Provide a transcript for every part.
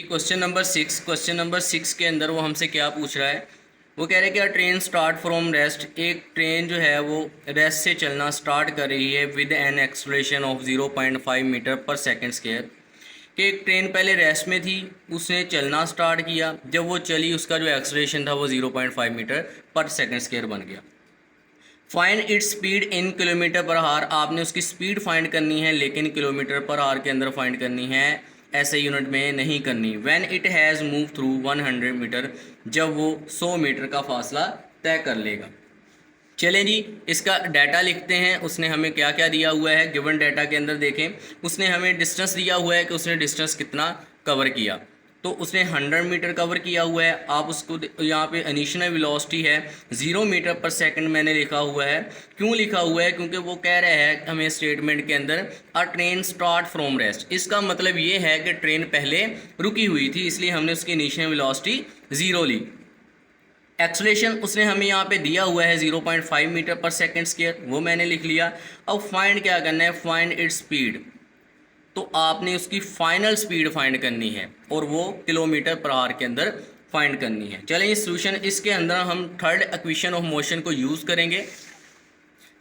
Question number 6 के अंदर वो हमसे क्या पूछ रहा है। वो कह रहे हैं कि ट्रेन स्टार्ट फ्रॉम रेस्ट। एक ट्रेन जो है वो रेस्ट से चलना स्टार्ट कर रही है with an acceleration of 0.5 metre पर सेकेंड स्क्वायर। कि एक ट्रेन पहले रेस्ट में थी, उसने चलना स्टार्ट किया, जब वो चली उसका जो एक्सलेशन था वो 0.5 मीटर पर सेकेंड स्क्वायर बन गया। Find its speed in kilometre per our. आपने उसकी स्पीड फाइंड करनी है, लेकिन किलोमीटर पर आवर के अंदर फाइंड करनी है, ऐसे यूनिट में नहीं करनी। When it has move through 100 metre, जब वो 100 मीटर का फासला तय कर लेगा। चलें जी, इसका डाटा लिखते हैं। उसने हमें क्या क्या दिया हुआ है गिवन डाटा के अंदर। देखें, उसने हमें डिस्टेंस दिया हुआ है कि उसने डिस्टेंस कितना कवर किया। तो उसने 100 मीटर कवर किया हुआ है। आप उसको यहाँ पे इनिशियल वेलोसिटी है 0 मीटर पर सेकंड मैंने लिखा हुआ है। क्यों लिखा हुआ है? क्योंकि वो कह रहा है हमें स्टेटमेंट के अंदर अ ट्रेन स्टार्ट फ्रॉम रेस्ट। इसका मतलब ये है कि ट्रेन पहले रुकी हुई थी, इसलिए हमने उसकी इनिशियल वेलोसिटी 0 ली। एक्सलेशन उसने हमें यहाँ पे दिया हुआ है 0.5 मीटर पर सेकेंड स्क्वायर, वो मैंने लिख लिया। अब फाइंड क्या करना है? Find its speed. तो आपने उसकी फाइनल स्पीड फाइंड करनी है और वो किलोमीटर पर आवर के अंदर फाइंड करनी है। चलिए सोल्यूशन, इसके अंदर हम थर्ड इक्वेशन ऑफ मोशन को यूज़ करेंगे।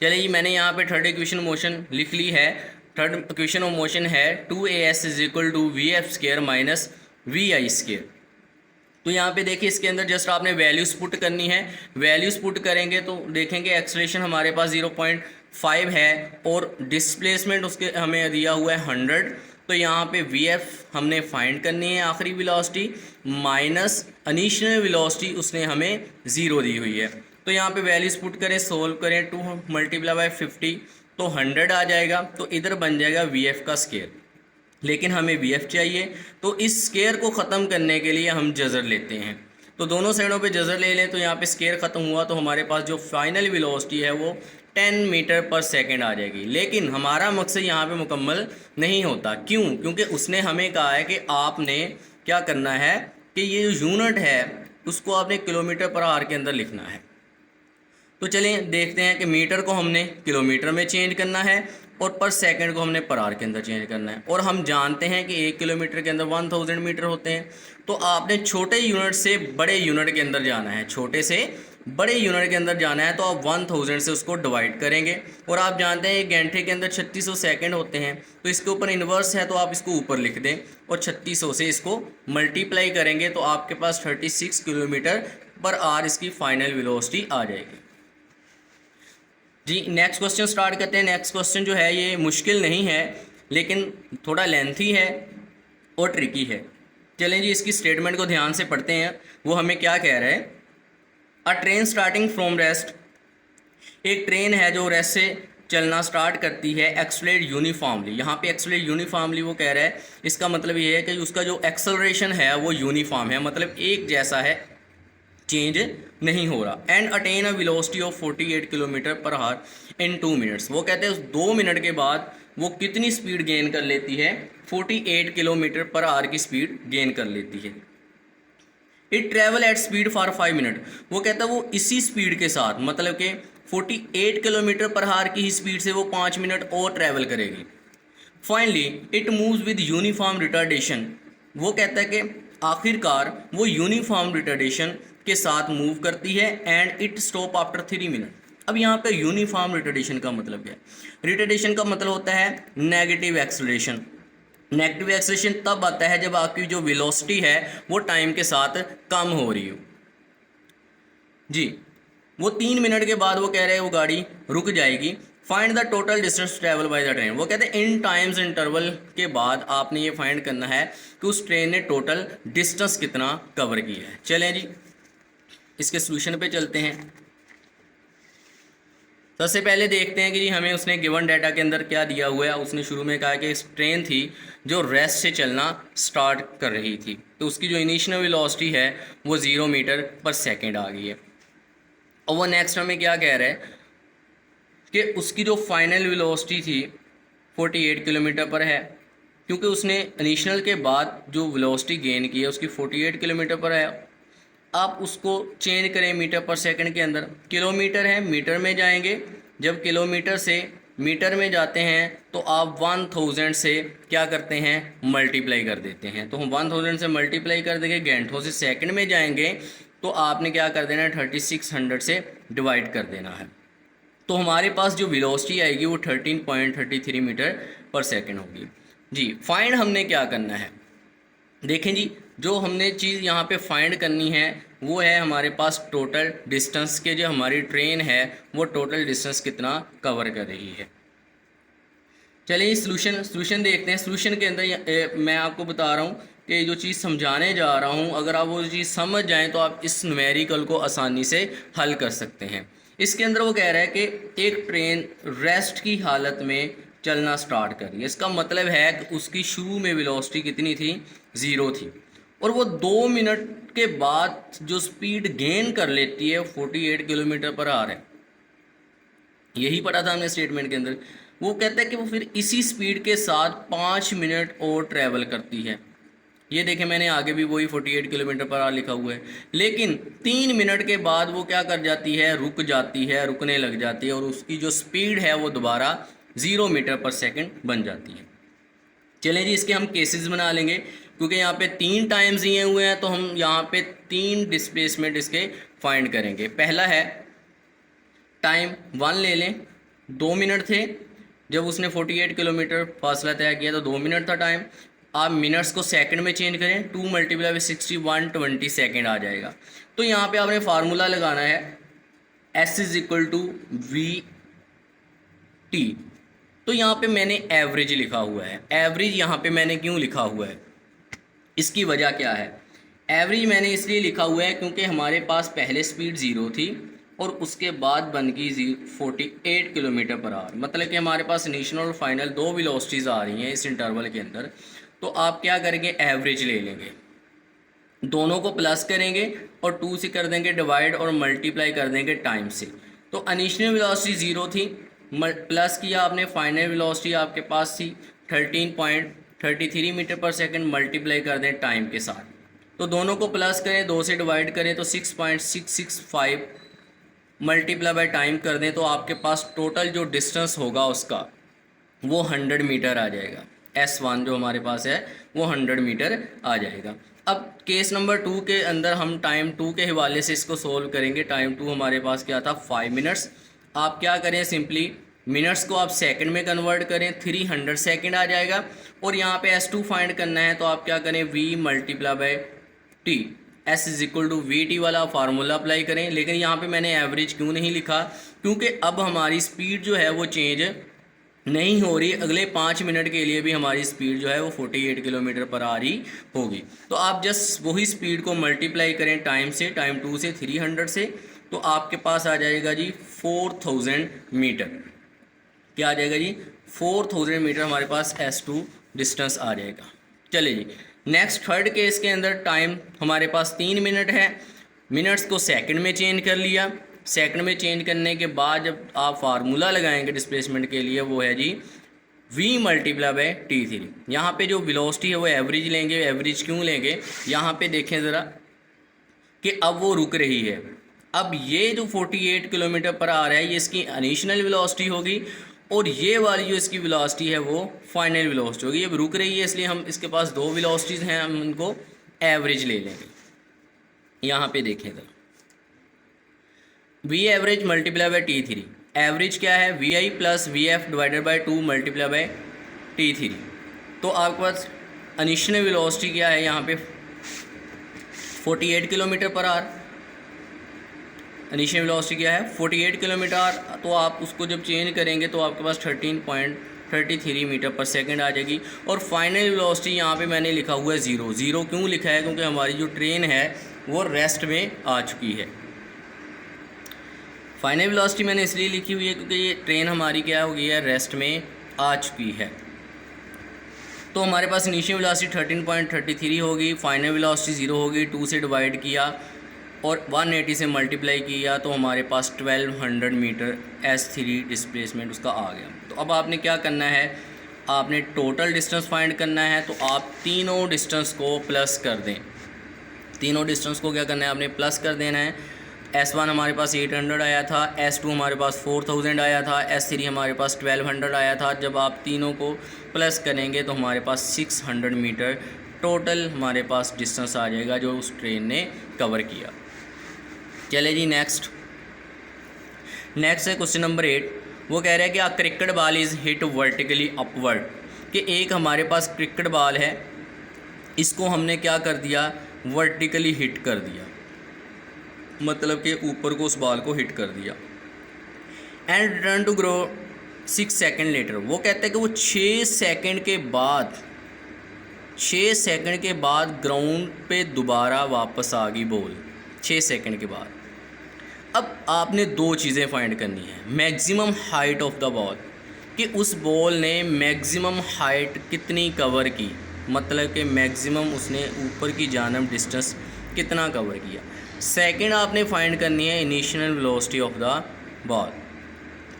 चलिए मैंने यहाँ पे थर्ड इक्वेशन मोशन लिख ली है। थर्ड इक्वेशन ऑफ मोशन है 2as is equal to vf square minus vi square. तो यहाँ पे देखिए, इसके अंदर जस्ट आपने वैल्यूज़ पुट करनी है। वैल्यूज़ पुट करेंगे तो देखेंगे एक्सलेशन हमारे पास 0.5 है और डिस्प्लेसमेंट उसके हमें दिया हुआ है 100। तो यहाँ पे vf हमने फाइंड करनी है आखिरी वेलोसिटी, माइनस इनिशियल वेलोसिटी उसने हमें 0 दी हुई है। तो यहाँ पे वैल्यूज़ पुट करें, सोल्व करें, 2 मल्टीप्लाई बाय 50 तो 100 आ जाएगा। तो इधर बन जाएगा vf का स्क्वायर, लेकिन हमें vf चाहिए। तो इस स्क्वायर को ख़त्म करने के लिए हम जज़र लेते हैं। तो दोनों साइडों पे जज़र ले लें तो यहाँ पे स्क्वायर ख़त्म हुआ तो हमारे पास जो फाइनल वेलोसिटी है वो 10 मीटर पर सेकंड आ जाएगी। लेकिन हमारा मकसद यहाँ पे मुकम्मल नहीं होता। क्यों? क्योंकि उसने हमें कहा है कि आपने क्या करना है कि ये जो यूनिट है उसको आपने किलोमीटर पर आवर के अंदर लिखना है। तो चलिए देखते हैं कि मीटर को हमने किलोमीटर में चेंज करना है और पर सेकंड को हमने पर आवर के अंदर चेंज करना है। और हम जानते हैं कि 1 किलोमीटर के अंदर 1000 मीटर होते हैं। तो आपने छोटे यूनिट से बड़े यूनिट के अंदर जाना है, छोटे से बड़े यूनिट के अंदर जाना है। तो आप 1000 से उसको डिवाइड करेंगे। और आप जानते हैं एक घंटे के अंदर 3600 सेकंड होते हैं, तो इसके ऊपर इन्वर्स है तो आप इसको ऊपर लिख दें और 3600 से इसको मल्टीप्लाई करेंगे तो आपके पास 36 किलोमीटर पर आवर इसकी फाइनल वेलोसिटी आ जाएगी। जी नेक्स्ट क्वेश्चन स्टार्ट करते हैं। नेक्स्ट क्वेश्चन जो है ये मुश्किल नहीं है, लेकिन थोड़ा लेंथी है और ट्रिकी है। चलें जी, इसकी स्टेटमेंट को ध्यान से पढ़ते हैं। वो हमें क्या कह रहा है? अ ट्रेन स्टार्टिंग फ्रॉम रेस्ट। एक ट्रेन है जो रेस्ट से चलना स्टार्ट करती है एक्सलेट यूनिफॉर्मली। यहाँ पे एक्सलेट यूनिफॉर्मली वो कह रहा है, इसका मतलब ये है कि उसका जो एक्सलरेशन है वो यूनिफॉर्म है, मतलब एक जैसा है, चेंज नहीं हो रहा। And attain a velocity of 48 kilometre per our in 2 minutes. वो कहते हैं उस 2 मिनट के बाद वो कितनी स्पीड गेन कर लेती है? 48 किलोमीटर पर आवर की स्पीड गेन कर लेती है। It travel at speed for 5 minute. वो कहता है वो इसी स्पीड के साथ, मतलब कि 48 किलोमीटर पर आवर की ही स्पीड से वो 5 मिनट और ट्रैवल करेगी। Finally it moves with uniform retardation. वो कहता है कि आखिरकार वो यूनिफॉर्म रिटार्डेशन के साथ मूव करती है। And it stop after 3 minute. अब यहाँ पे यूनिफॉर्म रिटार्डेशन का मतलब क्या है? रिटार्डेशन का मतलब होता है नेगेटिव एक्सेलरेशन। नेगेटिव एक्सेलरेशन तब आता है जब आपकी जो वेलोसिटी है वो टाइम के साथ कम हो रही हो। जी, वो 3 मिनट के बाद वो कह रहे हैं वो गाड़ी रुक जाएगी। Find the total distance travel by the train. वो कहते हैं इन टाइम्स इंटरवल के बाद आपने ये फाइंड करना है कि उस ट्रेन ने टोटल डिस्टेंस कितना कवर किया है। चलें जी, इसके सोल्यूशन पे चलते हैं। सबसे पहले देखते हैं कि जी हमें उसने गिवन डाटा के अंदर क्या दिया हुआ है। उसने शुरू में कहा कि ट्रेन थी जो रेस्ट से चलना स्टार्ट कर रही थी, तो उसकी जो इनिशियल वेलोसिटी है वो 0 मीटर पर सेकेंड आ गई है। और वो नेक्स्ट हमें क्या कह रहा है कि उसकी जो फाइनल वेलोसिटी थी 48 किलोमीटर पर है, क्योंकि उसने इनिशियल के बाद जो वेलोसिटी गेन की है उसकी 48 किलोमीटर पर है। आप उसको चेंज करें मीटर पर सेकंड के अंदर, किलोमीटर है मीटर में जाएंगे। जब किलोमीटर से मीटर में जाते हैं तो आप 1000 से क्या करते हैं, मल्टीप्लाई कर देते हैं। तो हम 1000 से मल्टीप्लाई कर देंगे, घंटों से सेकंड में जाएंगे तो आपने क्या कर देना है, 3600 से डिवाइड कर देना है। तो हमारे पास जो वेलोसिटी आएगी वो 13.33 मीटर पर सेकंड होगी जी। फाइंड हमने क्या करना है, देखें जी, जो हमने चीज़ यहाँ पे फाइंड करनी है वो है हमारे पास टोटल डिस्टेंस के, जो हमारी ट्रेन है वो टोटल डिस्टेंस कितना कवर कर रही है। चलिए सॉल्यूशन देखते हैं। सॉल्यूशन के अंदर मैं आपको बता रहा हूँ कि जो चीज़ समझाने जा रहा हूँ, अगर आप वो चीज़ समझ जाएं तो आप इस न्यूमेरिकल को आसानी से हल कर सकते हैं। इसके अंदर वो कह रहा है कि एक ट्रेन रेस्ट की हालत में चलना स्टार्ट कर रही है। इसका मतलब है कि उसकी शुरू में वेलोसिटी कितनी थी, 0 थी, और वो 2 मिनट के बाद जो स्पीड गेन कर लेती है 48 किलोमीटर पर आवर है। यही पढ़ा था हमने स्टेटमेंट के अंदर। वो कहता है कि वो फिर इसी स्पीड के साथ 5 मिनट और ट्रैवल करती है। ये देखें, मैंने आगे भी वही 48 किलोमीटर पर आवर लिखा हुआ है, लेकिन 3 मिनट के बाद वो क्या कर जाती है, रुक जाती है, रुकने लग जाती है, और उसकी जो स्पीड है वो दोबारा 0 मीटर पर सेकंड बन जाती है। चलें जी, इसके हम केसेस बना लेंगे, क्योंकि यहाँ पे 3 टाइम्स दिए हुए हैं तो हम यहाँ पे 3 डिस्प्लेसमेंट इसके फाइंड करेंगे। पहला है टाइम 1 ले लें, 2 मिनट थे जब उसने 48 किलोमीटर फासला तय किया, तो 2 मिनट था टाइम। आप मिनट्स को सेकंड में चेंज करें, 2 मल्टीप्लाई बाई 60 120 सेकेंड आ जाएगा। तो यहाँ पे आपने फार्मूला लगाना है S is equal to V T. तो यहाँ पे मैंने एवरेज लिखा हुआ है। एवरेज यहाँ पे मैंने क्यों लिखा हुआ है, इसकी वजह क्या है। एवरेज मैंने इसलिए लिखा हुआ है क्योंकि हमारे पास पहले स्पीड 0 थी और उसके बाद बन गई 48 किलोमीटर पर आवर। मतलब कि हमारे पास इनिशियल और फाइनल 2 वेलोसिटीज़ आ रही हैं इस इंटरवल के अंदर। तो आप क्या करेंगे, एवरेज ले लेंगे, दोनों को प्लस करेंगे और 2 से कर देंगे डिवाइड और मल्टीप्लाई कर देंगे टाइम से। तो इनिशियल वेलोसिटी 0 थी, प्लस किया आपने, फाइनल वेलोसिटी आपके पास थी 13.33 मीटर पर सेकंड, मल्टीप्लाई कर दें टाइम के साथ। तो दोनों को प्लस करें, 2 से डिवाइड करें तो 6.665 मल्टीप्लाई बाय टाइम कर दें तो आपके पास टोटल जो डिस्टेंस होगा उसका वो 100 मीटर आ जाएगा। S1 जो हमारे पास है वो 100 मीटर आ जाएगा। अब केस नंबर 2 के अंदर हम टाइम 2 के हवाले से इसको सोल्व करेंगे। टाइम 2 हमारे पास क्या था, 5 मिनट्स। आप क्या करें, सिंपली मिनट्स को आप सेकंड में कन्वर्ट करें, 300 सेकंड आ जाएगा। और यहाँ पे S2 फाइंड करना है तो आप क्या करें, V multiply by T, S is equal to V T वाला फार्मूला अप्लाई करें। लेकिन यहाँ पे मैंने एवरेज क्यों नहीं लिखा, क्योंकि अब हमारी स्पीड जो है वो चेंज नहीं हो रही। अगले 5 मिनट के लिए भी हमारी स्पीड जो है वो 48 किलोमीटर पर आ रही होगी। तो आप जस्ट वही स्पीड को मल्टीप्लाई करें टाइम से, टाइम 2 से, 300 से, तो आपके पास आ जाएगा जी 4000 मीटर। क्या आ जाएगा जी, 4000 मीटर हमारे पास S2 डिस्टेंस आ जाएगा। चलिए जी, नेक्स्ट थर्ड केस के अंदर टाइम हमारे पास 3 मिनट है, मिनट्स को सेकंड में चेंज कर लिया। सेकंड में चेंज करने के बाद जब आप फार्मूला लगाएंगे डिस्प्लेसमेंट के लिए, वो है जी v मल्टीप्लाई बाय T3। यहाँ पे जो वेलोसिटी है वो एवरेज लेंगे। एवरेज क्यों लेंगे, यहाँ पे देखें ज़रा कि अब वो रुक रही है। अब ये जो 48 किलोमीटर पर आ रहा है ये इसकी इनिशियल वेलोसिटी होगी, और ये वाली जो इसकी वेलोसिटी है वो फाइनल वेलोसिटी होगी। अब रुक रही है इसलिए हम इसके पास 2 वेलोसिटीज़ हैं, हम उनको एवरेज ले लेंगे। यहाँ पे देखें ज़रा, V average multiply by T3। Average क्या है, V I plus V F divided by 2 multiply by T3। तो आपके पास इनिशियल वेलोसिटी क्या है यहाँ पे 48 kilometre per our. Initial velocity क्या है 48 किलोमीटर आवर। तो आप उसको जब चेंज करेंगे तो आपके पास 13.33 मीटर पर सेकंड आ जाएगी। और फाइनल वेलोसिटी यहाँ पे मैंने लिखा हुआ है 0। 0 क्यों लिखा है, क्योंकि हमारी जो ट्रेन है वो रेस्ट में आ चुकी है। फाइनल वेलोसिटी मैंने इसलिए लिखी हुई है क्योंकि ये ट्रेन हमारी क्या हो गई है, रेस्ट में आ चुकी है। तो हमारे पास इनिशियल वेलोसिटी 13.33 होगी, फाइनल वेलोसिटी 0 होगी। 2 से डिवाइड किया और 180 से मल्टीप्लाई किया तो हमारे पास 1200 मीटर S3 डिस्प्लेसमेंट उसका आ गया। तो अब आपने क्या करना है, आपने टोटल डिस्टेंस फाइंड करना है। तो आप तीनों डिस्टेंस को प्लस कर दें। तीनों डिस्टेंस को क्या करना है, आपने प्लस कर देना है। S1 हमारे पास 800 आया था, S2 हमारे पास 4000 आया था, S3 हमारे पास 1200 आया था। जब आप तीनों को प्लस करेंगे तो हमारे पास 600 मीटर टोटल हमारे पास डिस्टेंस आ जाएगा जो उस ट्रेन ने कवर किया। चले जी नेक्स्ट है क्वेश्चन नंबर 8। वो कह रहा है कि a cricket ball is hit vertically upward, कि एक हमारे पास क्रिकेट बॉल है, इसको हमने क्या कर दिया, वर्टिकली हिट कर दिया, मतलब कि ऊपर को उस बॉल को हिट कर दिया। And return to grow 6 second later, वो कहता है कि वो 6 सेकेंड के बाद ग्राउंड पे दोबारा वापस आ गई बॉल 6 सेकेंड के बाद। अब आपने दो चीज़ें फाइंड करनी है, maximum height of the ball, कि उस बॉल ने मैक्सिमम हाइट कितनी कवर की, मतलब कि मैक्सिमम उसने ऊपर की जानब डिस्टेंस कितना कवर किया। सेकंड आपने फाइंड करनी है initial velocity of the ball,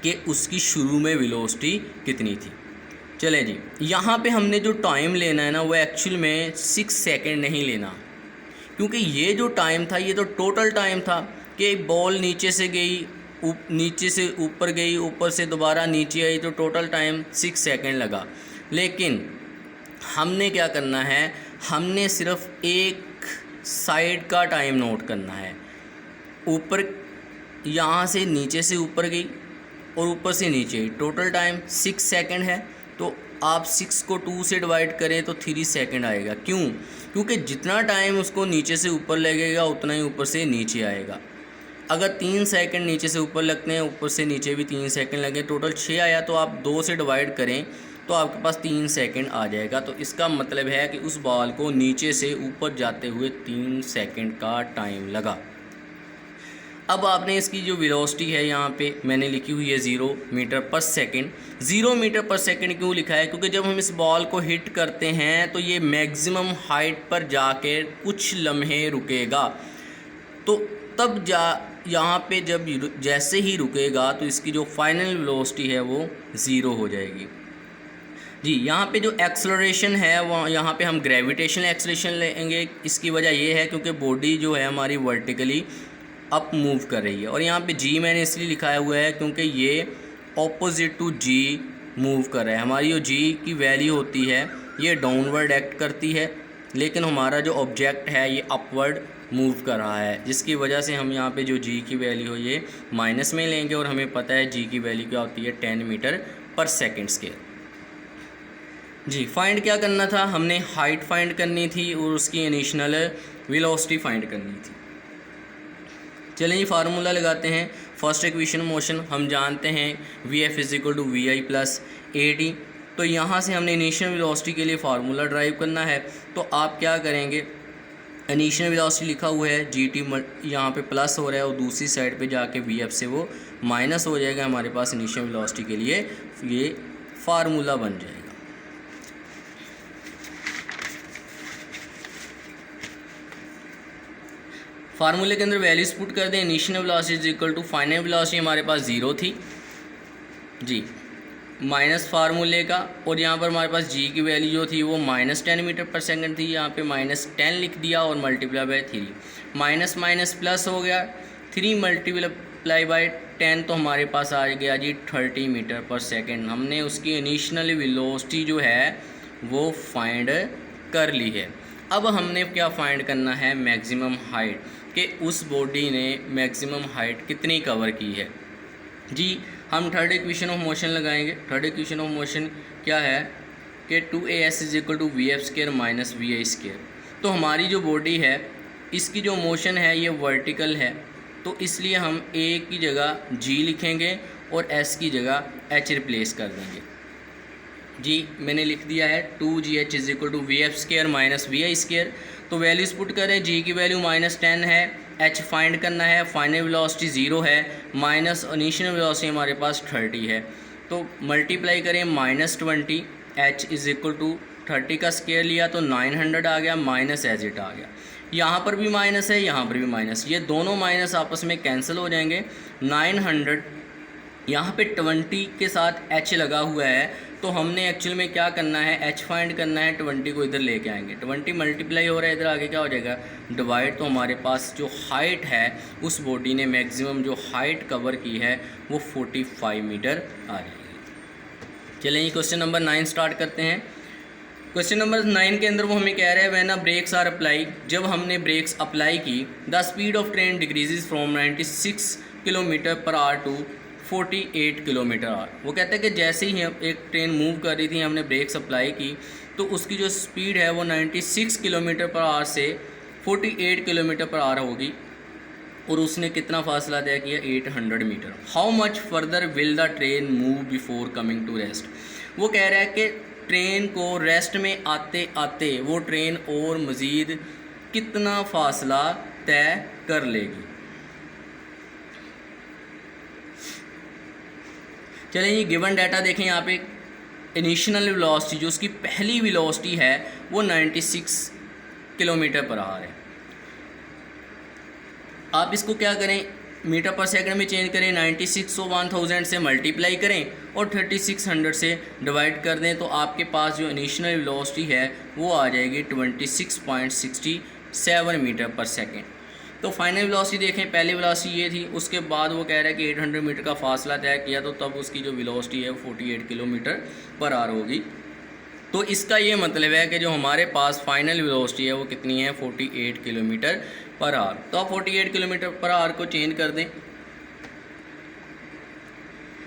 कि उसकी शुरू में वेलोसिटी कितनी थी। चलें जी, यहाँ पे हमने जो टाइम लेना है ना वो एक्चुअल में 6 सेकेंड नहीं लेना, क्योंकि ये जो टाइम था ये तो टोटल टाइम था कि बॉल नीचे से गई, नीचे से ऊपर गई, ऊपर से दोबारा नीचे आई, तो टोटल टाइम 6 सेकेंड लगा। लेकिन हमने क्या करना है, हमने सिर्फ एक साइड का टाइम नोट करना है। ऊपर यहाँ से नीचे से ऊपर गई और ऊपर से नीचे, टोटल टाइम 6 सेकेंड है, तो आप 6 को 2 से डिवाइड करें तो 3 सेकेंड आएगा। क्यों? क्योंकि जितना टाइम उसको नीचे से ऊपर लगेगा उतना ही ऊपर से नीचे आएगा। अगर 3 सेकेंड नीचे से ऊपर लगते हैं, ऊपर से नीचे भी 3 सेकेंड लगे, टोटल 6 आया, तो आप 2 से डिवाइड करें तो आपके पास 3 सेकेंड आ जाएगा। तो इसका मतलब है कि उस बॉल को नीचे से ऊपर जाते हुए 3 सेकेंड का टाइम लगा। अब आपने इसकी जो वेलोसिटी है यहाँ पे मैंने लिखी हुई है 0 मीटर पर सेकेंड। 0 मीटर पर सेकेंड क्यों लिखा है? क्योंकि जब हम इस बॉल को हिट करते हैं तो ये मैक्सिमम हाइट पर जाके कुछ लम्हे रुकेगा, तो तब यहाँ पे जब जैसे ही रुकेगा तो इसकी जो फाइनल वेलोसिटी है वो 0 हो जाएगी। जी, यहाँ पे जो एक्सेलरेशन है वो यहाँ पे हम ग्रेविटेशनल एक्सेलरेशन लेंगे। इसकी वजह ये है क्योंकि बॉडी जो है हमारी वर्टिकली अप मूव कर रही है, और यहाँ पे जी मैंने इसलिए लिखा हुआ है क्योंकि ये ऑपोजिट टू जी मूव कर रहा है। हमारी जो जी की वैल्यू होती है ये डाउनवर्ड एक्ट करती है, लेकिन हमारा जो ऑब्जेक्ट है ये अपवर्ड मूव कर रहा है, जिसकी वजह से हम यहाँ पे जो जी की वैल्यू है ये माइनस में लेंगे, और हमें पता है जी की वैल्यू क्या होती है 10 मीटर पर सेकेंड स्क्वायर। जी, फाइंड क्या करना था, हमने हाइट फाइंड करनी थी और उसकी इनिशियल वेलोसिटी फाइंड करनी थी। चलें जी, फार्मूला लगाते हैं। फर्स्ट इक्वेशन मोशन हम जानते हैं Vf = Vi + AD, तो यहाँ से हमने इनिशियल वेलोसिटी के लिए फार्मूला ड्राइव करना है। तो आप क्या करेंगे, इनिशियल वेलोसिटी लिखा हुआ है GT यहाँ पे प्लस हो रहा है और दूसरी साइड पे जाके Vf से वो माइनस हो जाएगा। हमारे पास इनिशियल वेलोसिटी के लिए ये फार्मूला बन जाएगा। फार्मूले के अंदर वैल्यूज पुट कर दें। इनिशियल वेलोसिटी = फाइनल वेलोसिटी हमारे पास 0 थी जी, माइनस फार्मूले का, और यहाँ पर हमारे पास जी की वैल्यू जो थी वो -10 मीटर पर सेकंड थी। यहाँ पे -10 लिख दिया और multiply by 3, minus minus plus हो गया, 3 मल्टीप्लाई बाय 10 तो हमारे पास आ गया जी 30 मीटर पर सेकेंड। हमने उसकी इनिशियल वेलोसिटी जो है वो फाइंड कर ली है। अब हमने क्या फाइंड करना है, मैक्सिमम हाइट, कि उस बॉडी ने मैक्सिमम हाइट कितनी कवर की है। जी, हम थर्ड इक्वेशन ऑफ मोशन लगाएंगे। थर्ड इक्वेशन ऑफ मोशन क्या है कि 2as = Vf² - Vi²। तो हमारी जो बॉडी है इसकी जो मोशन है ये वर्टिकल है, तो इसलिए हम a की जगह g लिखेंगे और s की जगह h रिप्लेस कर देंगे। जी, मैंने लिख दिया है 2gh = Vf² - Vi²। तो वैल्यूज़ पुट करें, g की वैल्यू -10 है, h फाइंड करना है, फाइनल वेलोसिटी 0 है, माइनस इनिशियल वेलोसिटी हमारे पास 30 है, तो मल्टीप्लाई करें -20, h = 30 का स्क्वायर लिया तो 900 आ गया, माइनस एज इट आ गया। यहाँ पर भी माइनस है, यहाँ पर भी माइनस, ये दोनों माइनस आपस में कैंसिल हो जाएंगे। 900 यहाँ पे 20 के साथ h लगा हुआ है, तो हमने एक्चुअल में क्या करना है, एच फाइंड करना है, 20 को इधर लेके आएंगे, 20 मल्टीप्लाई हो रहा है, इधर आगे क्या हो जाएगा डिवाइड। तो हमारे पास जो हाइट है उस बॉडी ने मैक्सिमम जो हाइट कवर की है वो 45 मीटर आ रही है। चलिए क्वेश्चन नंबर 9 स्टार्ट करते हैं। क्वेश्चन नंबर 9 के अंदर वो हमें कह रहा है when a brakes are apply, जब हमने ब्रेक्स अप्लाई की, the speed of train decreases from 96 kilometre per hour to 48 kilometre hour. वो कहते हैं कि जैसे ही एक ट्रेन मूव कर रही थी, हमने ब्रेक्स अप्लाई की, तो उसकी जो स्पीड है वो 96 किलोमीटर पर आवर से 48 किलोमीटर पर आवर होगी, और उसने कितना फासला तय किया 800 metre. How much further will the train move before coming to rest. वो कह रहा है कि ट्रेन को रेस्ट में आते आते वो ट्रेन और मज़ीद कितना फासला तय कर लेगी। चलिए ये गिवन डाटा देखें, यहाँ पे इनिशियल वेलोसिटी जो उसकी पहली वेलोसिटी है वो 96 किलोमीटर पर आवर है। आप इसको क्या करें, मीटर पर सेकंड में चेंज करें, 96 को 1000 से मल्टीप्लाई करें और 3600 से डिवाइड कर दें, तो आपके पास जो इनिशियल वेलोसिटी है वो आ जाएगी 26.67 मीटर पर सेकंड। तो फाइनल वेलोसिटी देखें, पहली वेलोसिटी ये थी, उसके बाद वो कह रहा है कि 800 मीटर का फासला तय किया, तो तब उसकी जो वेलोसिटी है वो 48 किलोमीटर पर आवर होगी। तो इसका ये मतलब है कि जो हमारे पास फाइनल वेलोसिटी है वो कितनी है 48 किलोमीटर पर आवर। तो आप 48 किलोमीटर पर आवर को चेंज कर दें,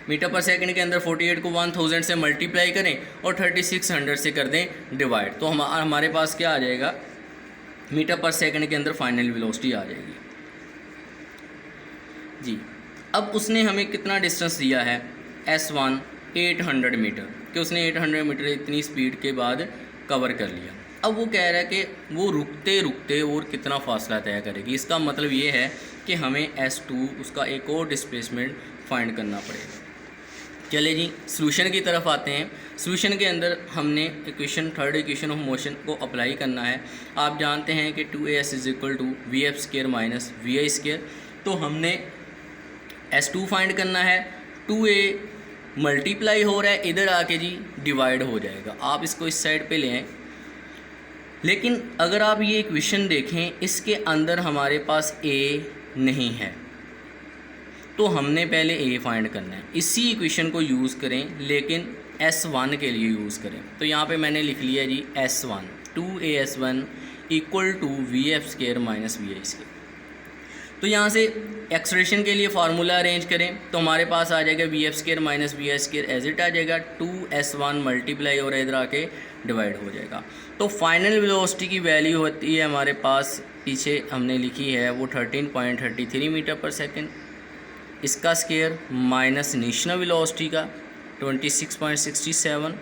मीटर पर सेकंड के अंदर 48 को 1000 से मल्टीप्लाई करें और 3600 से कर दें डिवाइड, तो हमारे पास क्या आ जाएगा, मीटर पर सेकंड के अंदर फाइनल वेलोसिटी आ जाएगी जी। अब उसने हमें कितना डिस्टेंस दिया है S1 800 मीटर, कि उसने 800 मीटर इतनी स्पीड के बाद कवर कर लिया। अब वो कह रहा है कि वो रुकते रुकते और कितना फासला तय करेगी। इसका मतलब ये है कि हमें S2 उसका एक और डिस्प्लेसमेंट फाइंड करना पड़ेगा। चले जी सॉल्यूशन की तरफ आते हैं। सॉल्यूशन के अंदर हमने equation third equation of motion को अप्लाई करना है। आप जानते हैं कि 2as = vf² माइनस vi²। तो हमने S2 फाइंड करना है, 2a मल्टीप्लाई हो रहा है, इधर आके जी डिवाइड हो जाएगा। आप इसको इस साइड पे लें, लेकिन अगर आप ये इक्वेशन देखें, इसके अंदर हमारे पास a नहीं है, तो हमने पहले a फाइंड करना है। इसी इक्वेशन को यूज़ करें, लेकिन S1 के लिए यूज़ करें। तो यहाँ पे मैंने लिख लिया जी S1 2as1 = vf² minus vi²। तो यहाँ से एक्सप्रेशन के लिए फार्मूला अरेंज करें, तो हमारे पास आ जाएगा vf² minus vi² as it आ जाएगा, 2s1 मल्टीप्लाई और इधर आके डिवाइड हो जाएगा। तो फाइनल वेलोसिटी की वैल्यू होती है हमारे पास, पीछे हमने लिखी है वो 13.33 मीटर पर सेकेंड, इसका स्केयर माइनस इनिशियल वेलोसिटी का 26.67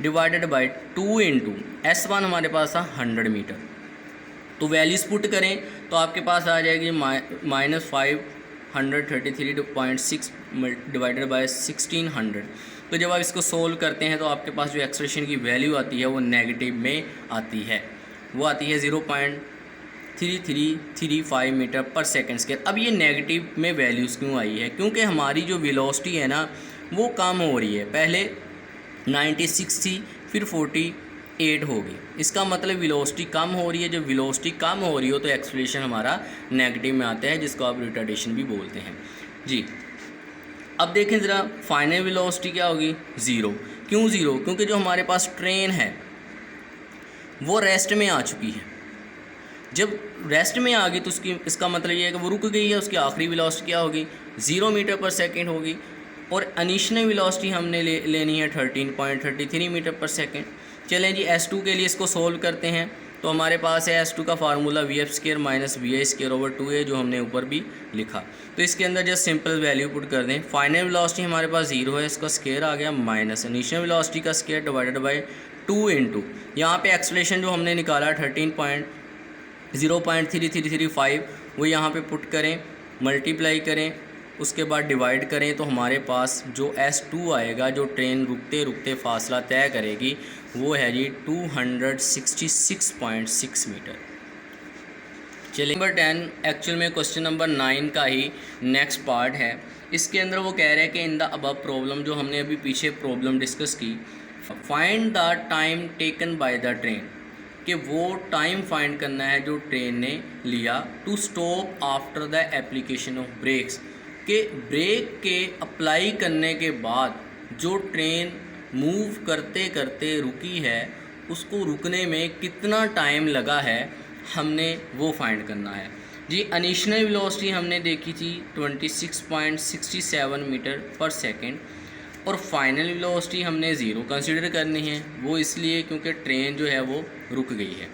डिवाइडेड बाय 2 इंटू S1 हमारे पास था 100 मीटर। तो वैल्यूज पुट करें तो आपके पास आ जाएगी -533.6 डिवाइडेड बाय 1600। तो जब आप इसको सोल्व करते हैं तो आपके पास जो एक्सप्रेशन की वैल्यू आती है वो नेगेटिव में आती है, वो आती है 0.3335 मीटर पर सेकेंड स्क्वायर। अब ये नेगेटिव में वैल्यूज़ क्यों आई है, क्योंकि हमारी जो वेलोसिटी है ना वो कम हो रही है। पहले 96 थी, फिर 48 होगी, इसका मतलब वेलोसिटी कम हो रही है। जब वेलोसिटी कम हो रही हो तो एक्सेलरेशन हमारा नेगेटिव में आता है, जिसको आप रिटार्डेशन भी बोलते हैं जी। अब देखें ज़रा फाइनल वेलोसिटी क्या होगी 0। क्यों 0? क्योंकि जो हमारे पास ट्रेन है वो रेस्ट में आ चुकी है। जब रेस्ट में आ गई तो इसका मतलब ये है कि वो रुक गई है, उसकी आखिरी वेलोसिटी क्या होगी 0 मीटर पर सेकेंड होगी, और इनिशियल वेलोसिटी हमने लेनी है 13.33 मीटर पर सेकेंड। चलें जी S2 के लिए इसको सोल्व करते हैं। तो हमारे पास है S2 का फार्मूला vf² माइनस vi²/2a, जो हमने ऊपर भी लिखा। तो इसके अंदर जस्ट सिंपल वैल्यू पुट कर दें। फाइनल वेलोसिटी हमारे पास 0 है, इसका स्केयर आ गया माइनस इनिशियल वेलोसिटी का स्केयर डिवाइडेड बाय 2 इंटू यहाँ पे एक्सेलरेशन जो हमने निकाला 0.3335 वो यहाँ पे पुट करें, मल्टीप्लाई करें, उसके बाद डिवाइड करें, तो हमारे पास जो S2 आएगा, जो ट्रेन रुकते रुकते फासला तय करेगी, वो है जी 266.6 मीटर। चलिए नंबर 10 एक्चुअल में क्वेश्चन नंबर 9 का ही नेक्स्ट पार्ट है। इसके अंदर वो कह रहे हैं कि इन द अबव प्रॉब्लम, जो हमने अभी पीछे प्रॉब्लम डिस्कस की, find the time taken by the train, कि वो टाइम फाइंड करना है जो ट्रेन ने लिया to stop after the application of brakes, कि ब्रेक के अप्लाई करने के बाद जो ट्रेन मूव करते करते रुकी है उसको रुकने में कितना टाइम लगा है, हमने वो फाइंड करना है जी। इनिशियल वेलोसिटी हमने देखी थी 26.67 मीटर पर सेकंड, और फाइनल वेलोसिटी हमने ज़ीरो कंसीडर करनी है, वो इसलिए क्योंकि ट्रेन जो है वो रुक गई है।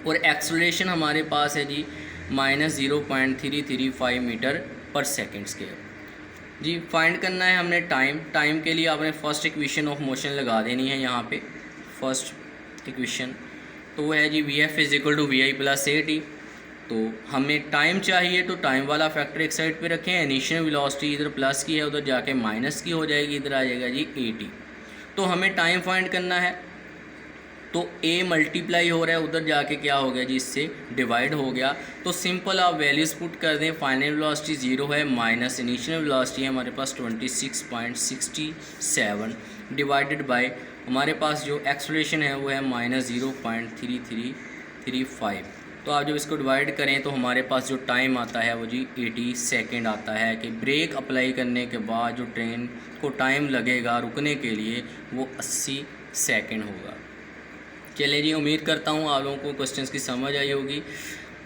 और एक्सेलरेशन हमारे पास है जी -0.335 मीटर पर सेकंड स्क्वायर जी। फाइंड करना है हमने टाइम के लिए आपने फर्स्ट इक्वेशन ऑफ मोशन लगा देनी है यहाँ पे। फर्स्ट इक्वेशन तो वो है जी Vf = Vi + AT। तो हमें टाइम चाहिए तो टाइम वाला फैक्टर एक साइड पे रखें, इनिशियल वेलोसिटी इधर प्लस की है उधर जाके माइनस की हो जाएगी, इधर आ जाएगा जी AT। तो हमें टाइम फाइंड करना है, तो A मल्टीप्लाई हो रहा है, उधर जाके क्या हो गया जी, इससे डिवाइड हो गया। तो सिंपल आप वैल्यूज़ पुट कर दें, फाइनल वेलोसिटी 0 है माइनस इनिशियल वेलोसिटी है हमारे पास 26.67 डिवाइडेड बाय हमारे पास जो एक्सेलरेशन है वो है -0.3335। तो आप जब इसको डिवाइड करें तो हमारे पास जो टाइम आता है वो जी 80 सेकेंड आता है, कि ब्रेक अप्लाई करने के बाद जो ट्रेन को टाइम लगेगा रुकने के लिए वो 80 सेकेंड होगा। चलिए जी, उम्मीद करता हूँ आप लोगों को क्वेश्चंस की समझ आई होगी।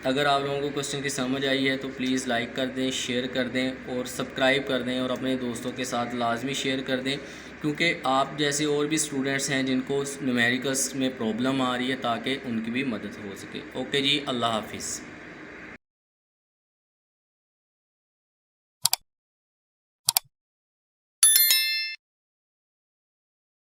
अगर आप लोगों को क्वेश्चन की समझ आई है तो प्लीज़ लाइक कर दें, शेयर कर दें और सब्सक्राइब कर दें, और अपने दोस्तों के साथ लाजमी शेयर कर दें, क्योंकि आप जैसे और भी स्टूडेंट्स हैं जिनको न्यूमेरिकल्स में प्रॉब्लम आ रही है, ताकि उनकी भी मदद हो सके। ओके जी, अल्लाह हाफिज़।